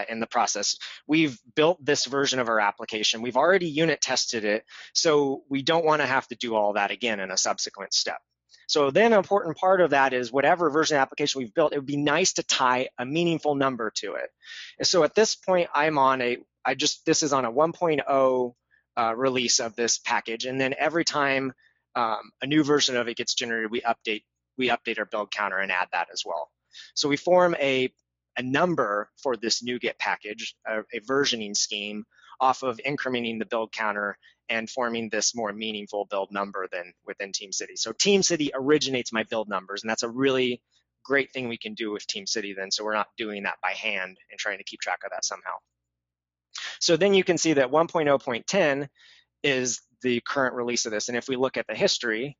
in the process. We've built this version of our application. We've already unit tested it, so we don't want to have to do all that again in a subsequent step. So then an important part of that is whatever version of application we've built, it would be nice to tie a meaningful number to it. And so at this point, this is on a 1.0 release of this package, and then every time a new version of it gets generated, we update our build counter and add that as well. So we form a number for this NuGet package, a versioning scheme off of incrementing the build counter and forming this more meaningful build number than within TeamCity. So TeamCity originates my build numbers, and that's a really great thing we can do with TeamCity then, so we're not doing that by hand and trying to keep track of that somehow. So then you can see that 1.0.10 is the current release of this, and if we look at the history,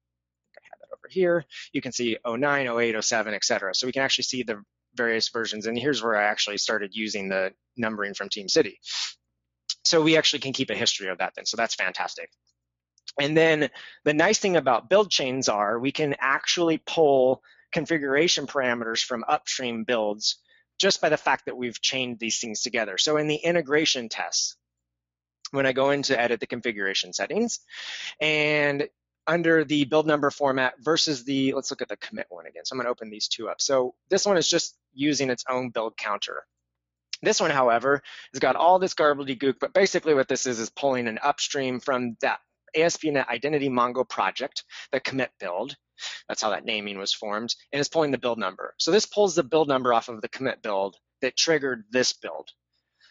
I have that over here, you can see 09, 08, 07, etc. So we can actually see the various versions, and here's where I actually started using the numbering from TeamCity. So we actually can keep a history of that then, so that's fantastic. And then the nice thing about build chains are we can actually pull configuration parameters from upstream builds just by the fact that we've chained these things together. So in the integration tests, when I go in to edit the configuration settings, and under the build number format versus the, let's look at the commit one again. So I'm going to open these two up. So this one is just using its own build counter. This one, however, has got all this gobbledygook, but basically what this is pulling an upstream from that ASP.NET Identity Mongo project, the commit build. That's how that naming was formed, and it's pulling the build number. So this pulls the build number off of the commit build that triggered this build.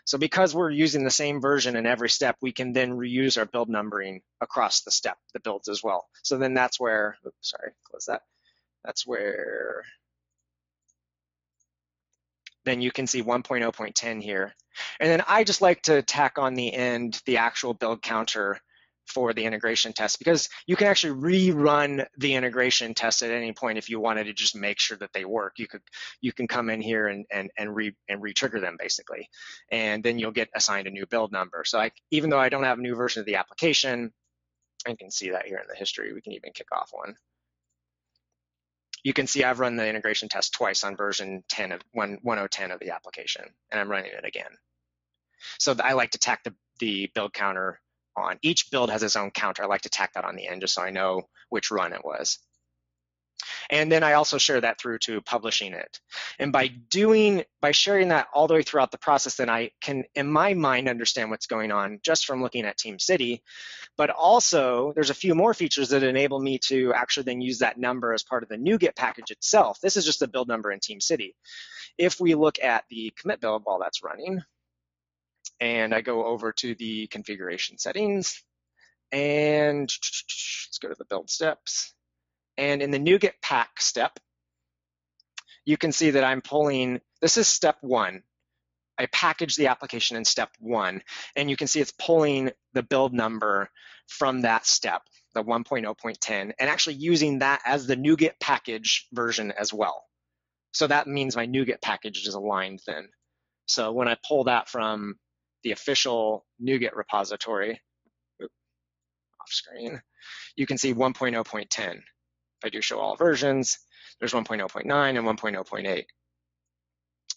So because we're using the same version in every step, we can then reuse our build numbering across the builds as well. So then that's where, oops, sorry, close that. That's where then you can see 1.0.10 here. And then I just like to tack on the end the actual build counter for the integration test, because you can actually rerun the integration test at any point if you wanted to just make sure that they work. You can come in here and re-trigger them basically, and then you'll get assigned a new build number. So even though I don't have a new version of the application, I can see that here in the history. We can even kick off one. You can see I've run the integration test twice on version 1010 of the application, and I'm running it again. So I like to tack the build counter on. Each build has its own counter. I like to tack that on the end just so I know which run it was. And then I also share that through to publishing it. And by sharing that all the way throughout the process, then I can, in my mind, understand what's going on just from looking at TeamCity. But also, there's a few more features that enable me to actually then use that number as part of the NuGet package itself. This is just the build number in TeamCity. If we look at the commit build while that's running, and I go over to the configuration settings, and let's go to the build steps. And in the NuGet pack step, you can see that I'm pulling, this is step 1. I package the application in step 1, and you can see it's pulling the build number from that step, the 1.0.10, and actually using that as the NuGet package version as well. So that means my NuGet package is aligned then. So when I pull that from the official NuGet repository, off screen, you can see 1.0.10. If I do show all versions, there's 1.0.9 and 1.0.8.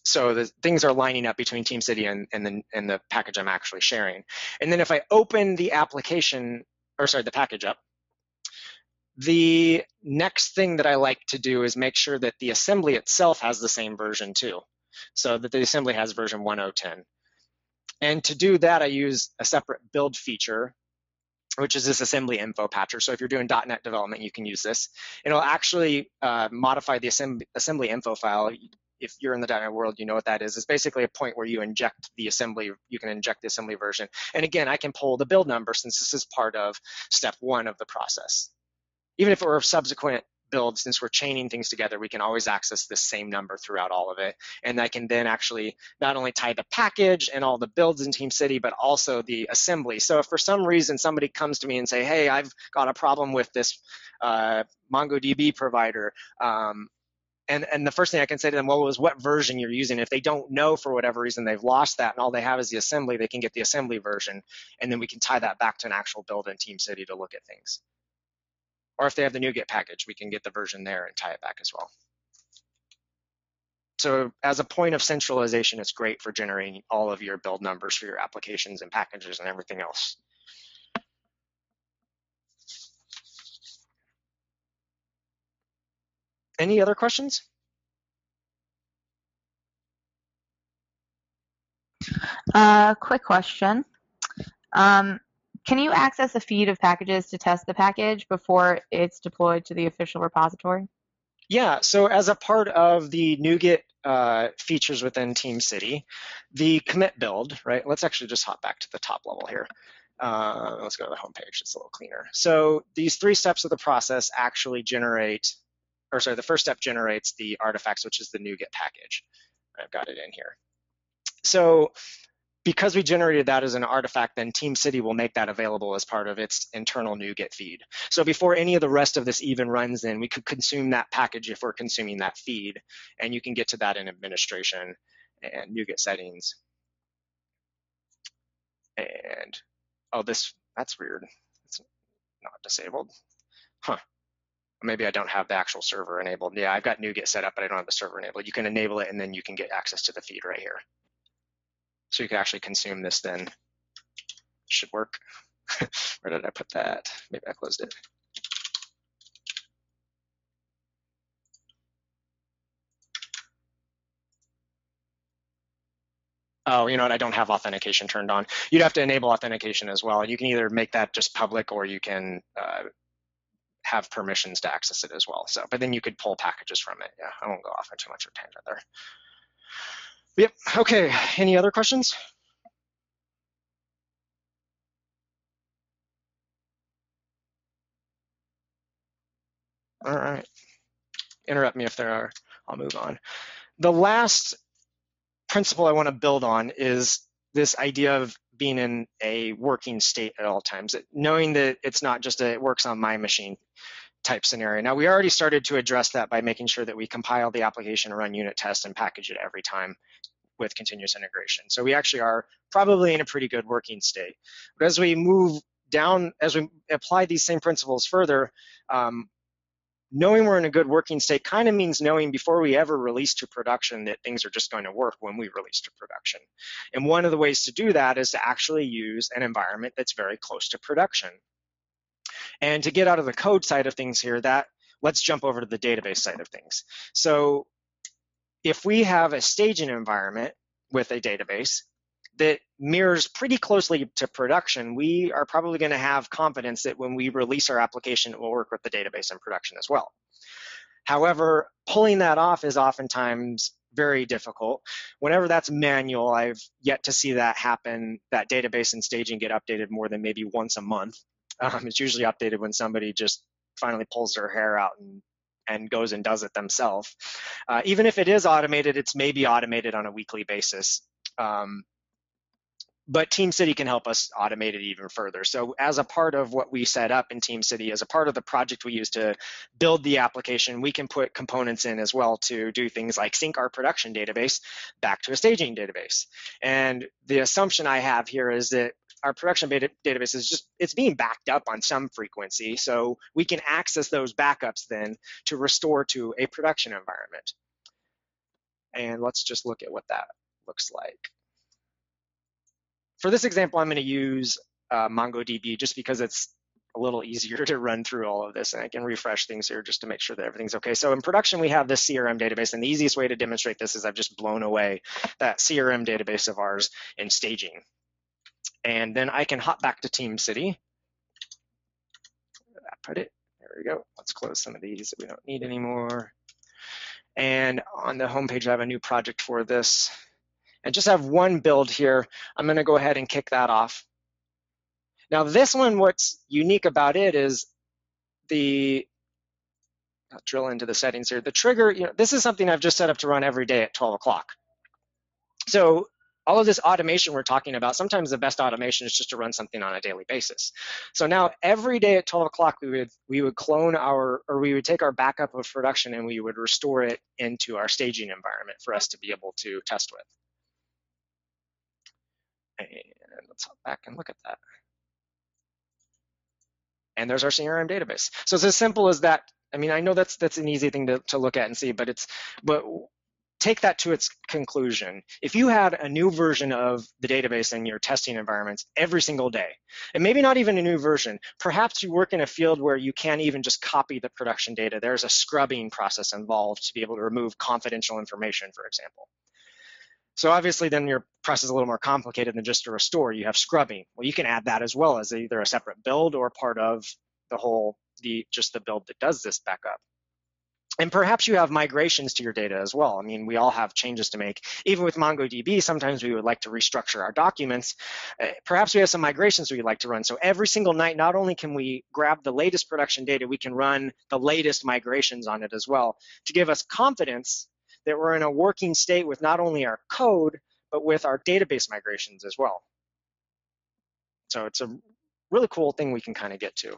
So the things are lining up between TeamCity and the package I'm actually sharing. And then if I open the application, or sorry, the package up, the next thing that I like to do is make sure that the assembly itself has the same version too. So that the assembly has version 1.0.10. And to do that, I use a separate build feature, which is this assembly info patcher. So if you're doing .NET development, you can use this. It'll actually modify the assembly info file. If you're in the .NET world, you know what that is. It's basically a point where you inject the assembly, you can inject the assembly version. And again, I can pull the build number since this is part of step 1 of the process. Even if it were a subsequent build, since we're chaining things together, we can always access the same number throughout all of it. And I can then actually not only tie the package and all the builds in TeamCity, but also the assembly. So if for some reason somebody comes to me and say, hey, I've got a problem with this MongoDB provider, and the first thing I can say to them, well, is what version you're using. If they don't know for whatever reason, they've lost that, and all they have is the assembly, they can get the assembly version, and then we can tie that back to an actual build in TeamCity to look at things. Or if they have the NuGet package, we can get the version there and tie it back as well. So as a point of centralization, it's great for generating all of your build numbers for your applications and packages and everything else. Any other questions? Quick question. Can you access a feed of packages to test the package before it's deployed to the official repository? Yeah, so as a part of the NuGet features within TeamCity, the commit build, right? Let's actually just hop back to the top level here. Let's go to the home page, it's a little cleaner. So these 3 steps of the process actually generate, or sorry, the first step generates the artifacts, which is the NuGet package. I've got it in here. So because we generated that as an artifact, then TeamCity will make that available as part of its internal NuGet feed. So before any of the rest of this even runs in, we could consume that package if we're consuming that feed. And you can get to that in administration and NuGet settings. And, oh, that's weird. It's not disabled. Huh. Maybe I don't have the actual server enabled. Yeah, I've got NuGet set up, but I don't have the server enabled. You can enable it, and then you can get access to the feed right here. So you can actually consume this then. Should work. Where did I put that? Maybe I closed it. Oh, you know what? I don't have authentication turned on. You'd have to enable authentication as well. And you can either make that just public, or you can have permissions to access it as well. So, but then you could pull packages from it. Yeah, I won't go off on too much of a tangent there. Yep. Okay. Any other questions? All right. Interrupt me if there are. I'll move on. The last principle I want to build on is this idea of being in a working state at all times, knowing that it's not just a it works on my machine type scenario. Now, we already started to address that by making sure that we compile the application, run unit tests, and package it every time with continuous integration. So we actually are probably in a pretty good working state. But as we move down, as we apply these same principles further, knowing we're in a good working state kind of means knowing before we ever release to production that things are just going to work when we release to production. And one of the ways to do that is to actually use an environment that's very close to production. And to get out of the code side of things here, let's jump over to the database side of things. So if we have a staging environment with a database that mirrors pretty closely to production, we are probably going to have confidence that when we release our application, it will work with the database in production as well. However, pulling that off is oftentimes very difficult. Whenever that's manual, I've yet to see that happen, that database and staging get updated more than maybe once a month. It's usually updated when somebody just finally pulls their hair out and goes and does it themselves. Even if it is automated, it's maybe automated on a weekly basis. But TeamCity can help us automate it even further. So as a part of what we set up in TeamCity, as a part of the project we use to build the application, we can put components in as well to do things like sync our production database back to a staging database. And the assumption I have here is that our production database is just, it's being backed up on some frequency. So we can access those backups then to restore to a production environment. And let's just look at what that looks like. For this example, I'm going to use MongoDB just because it's a little easier to run through all of this, and I can refresh things here just to make sure that everything's okay. So in production, we have this CRM database, and the easiest way to demonstrate this is I've just blown away that CRM database of ours in staging. And then I can hop back to TeamCity. Put it, there we go. Let's close some of these that we don't need anymore. And on the homepage, I have a new project for this. And just have one build here. I'm going to go ahead and kick that off. Now this one, what's unique about it is I'll drill into the settings here. The trigger, this is something I've just set up to run every day at 12 o'clock. So all of this automation we're talking about, sometimes the best automation is just to run something on a daily basis. So now every day at 12 o'clock, we would clone we would take our backup of production and we would restore it into our staging environment for us to be able to test with. And let's hop back and look at that. And there's our CRM database. So it's as simple as that. I mean, I know that's an easy thing to look at and see, but take that to its conclusion. If you had a new version of the database in your testing environments every single day, and maybe not even a new version, perhaps you work in a field where you can't even just copy the production data. There's a scrubbing process involved to be able to remove confidential information, for example. So obviously then your process is a little more complicated than just a restore. You have scrubbing. Well, you can add that as well as either a separate build or part of just the build that does this backup. And perhaps you have migrations to your data as well. I mean, we all have changes to make. Even with MongoDB, sometimes we would like to restructure our documents. Perhaps we have some migrations we'd like to run. So every single night, not only can we grab the latest production data, we can run the latest migrations on it as well to give us confidence that we're in a working state with not only our code, but with our database migrations as well. So it's a really cool thing we can kind of get to.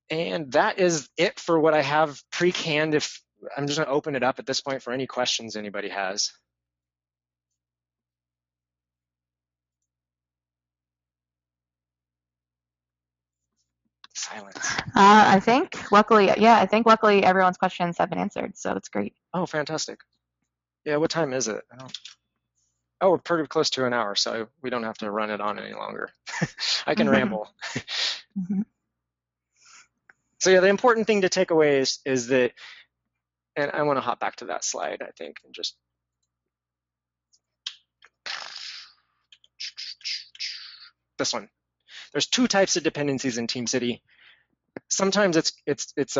And that is it for what I have pre-canned. I'm just going to open it up at this point for any questions anybody has. silence. I think luckily everyone's questions have been answered, so it's great. Oh, fantastic. Yeah, what time is it? Oh, we're pretty close to an hour, so we don't have to run it on any longer. I can ramble. So yeah, the important thing to take away is that, and I want to hop back to that slide, I think, and just this one. There's two types of dependencies in TeamCity. Sometimes it's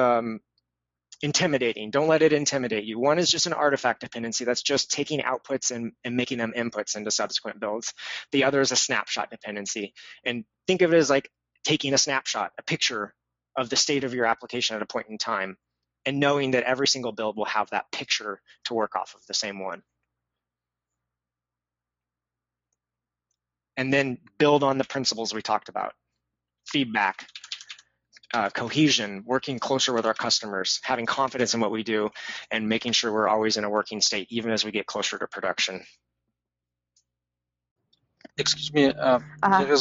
intimidating. Don't let it intimidate you. One is just an artifact dependency. That's just taking outputs and making them inputs into subsequent builds. The other is a snapshot dependency. And think of it as like taking a snapshot, a picture of the state of your application at a point in time, and knowing that every single build will have that picture to work off of the same one. And then build on the principles we talked about. Feedback, cohesion, working closer with our customers, having confidence in what we do, and making sure we're always in a working state, even as we get closer to production. Excuse me, there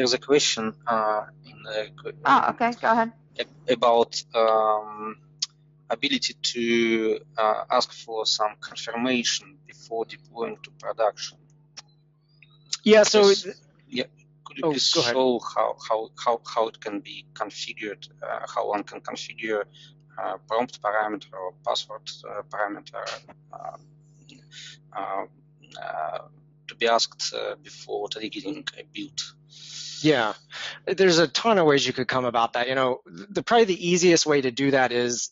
is a question in the. Oh, okay, go ahead. About ability to ask for some confirmation before deploying to production. Yeah. So. Yeah. Could you please show how it can be configured, how one can configure prompt parameter or password parameter to be asked before triggering a build? Yeah, there's a ton of ways you could come about that. You know, probably the easiest way to do that is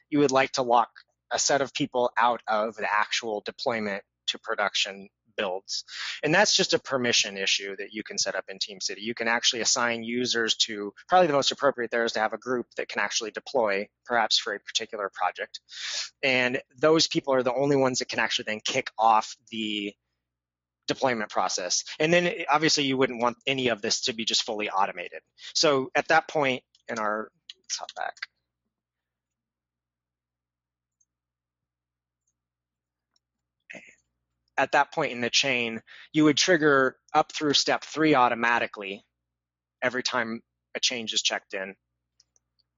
you would like to lock a set of people out of the actual deployment to production builds. And that's just a permission issue that you can set up in TeamCity. You can actually assign users to, probably the most appropriate there is to have a group that can actually deploy, perhaps for a particular project. And those people are the only ones that can actually then kick off the deployment process. And then obviously you wouldn't want any of this to be just fully automated. So at that point in our, let's hop back. At that point in the chain, you would trigger up through step 3 automatically every time a change is checked in.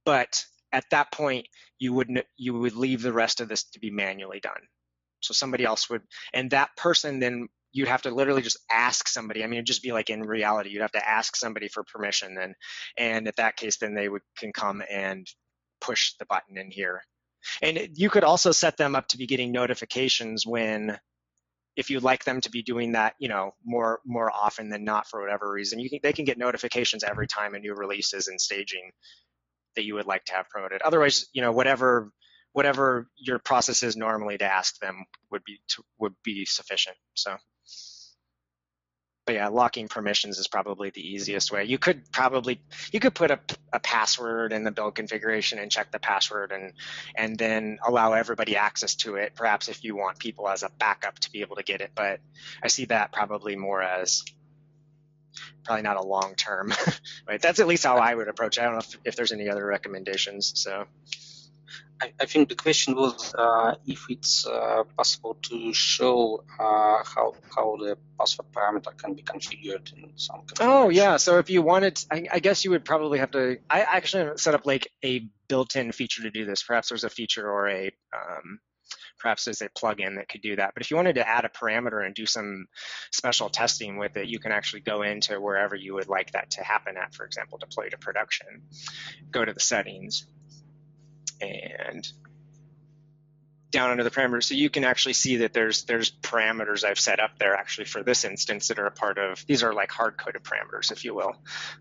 But at that point, you would leave the rest of this to be manually done. So somebody else would, and that person then you'd have to literally just ask somebody. I mean, it'd just be like in reality, you'd have to ask somebody for permission then. And at that case, then they can come and push the button in here. And you could also set them up to be getting notifications when, if you'd like them to be doing that, you know, more often than not for whatever reason, they can get notifications every time a new release is in staging that you would like to have promoted. Otherwise, you know, whatever your process is normally to ask them would be sufficient. So, but yeah, locking permissions is probably the easiest way. You could put a password in the build configuration and check the password and then allow everybody access to it, perhaps if you want people as a backup to be able to get it. But I see that probably more as probably not a long term. Right? That's at least how I would approach it. I don't know if there's any other recommendations. So I think the question was if it's possible to show how the password parameter can be configured in some configuration. Oh yeah, so if you wanted, I guess you would probably have to. I actually set up like a built-in feature to do this. Perhaps there's a feature or a perhaps there's a plugin that could do that. But if you wanted to add a parameter and do some special testing with it, you can actually go into wherever you would like that to happen at, for example, deploy to production. Go to the settings and down under the parameters. So you can actually see that there's parameters I've set up there actually for this instance that are a part of, these are like hard-coded parameters, if you will.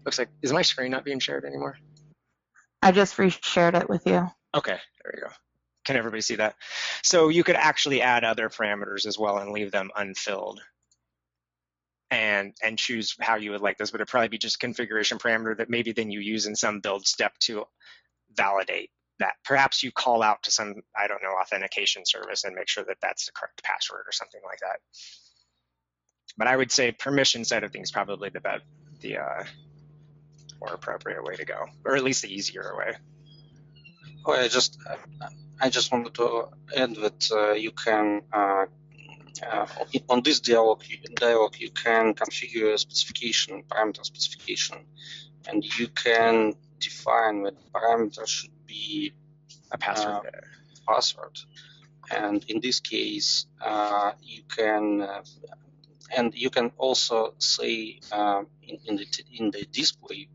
Looks like, is my screen not being shared anymore? I just re-shared it with you. Okay, there you go. Can everybody see that? So you could actually add other parameters as well and leave them unfilled and choose how you would like this, but it'd probably be just a configuration parameter that maybe then you use in some build step to validate that. Perhaps you call out to some, I don't know, authentication service and make sure that that's the correct password or something like that. But I would say permission side of things probably the more appropriate way to go, or at least the easier way. Oh, I just wanted to add that you can on this dialog you can configure specification, parameter specification, and you can define that parameter should be A password. password. And in this case, you can also say in the display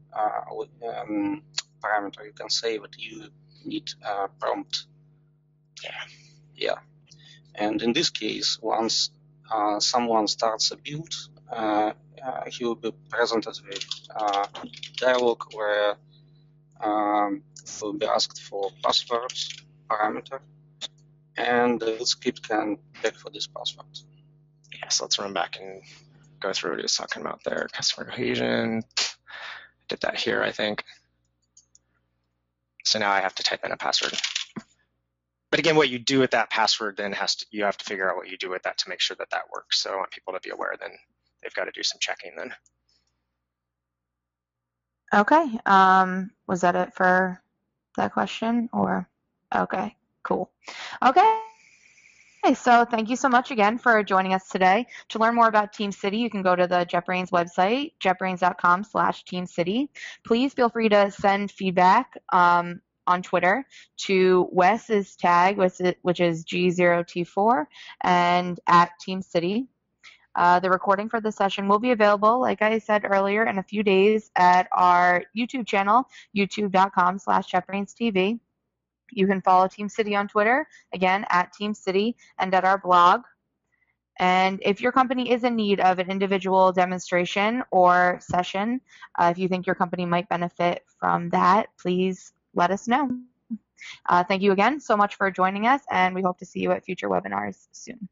parameter, you can say that you need prompt. Yeah. And in this case, once someone starts a build, he will be presented with dialog where will be asked for password parameter, and the build script can check for this password. Yeah, so let's run back and go through what he was talking about there. Customer cohesion. Did that here, I think. So now I have to type in a password. But again, what you do with that password then you have to figure out what you do with that to make sure that that works. So I want people to be aware then they've got to do some checking then. Okay. Was that it for that question or? Okay, cool. Okay. So thank you so much again for joining us today. To learn more about TeamCity, you can go to the JetBrains website, jetbrains.com/TeamCity. Please feel free to send feedback on Twitter to Wes's tag, which is G0T4, and at TeamCity. The recording for the session will be available, like I said earlier, in a few days at our YouTube channel, youtube.com/JetBrainsTV. You can follow TeamCity on Twitter, again, at TeamCity, and at our blog. And if your company is in need of an individual demonstration or session, if you think your company might benefit from that, please let us know. Thank you again so much for joining us, and we hope to see you at future webinars soon.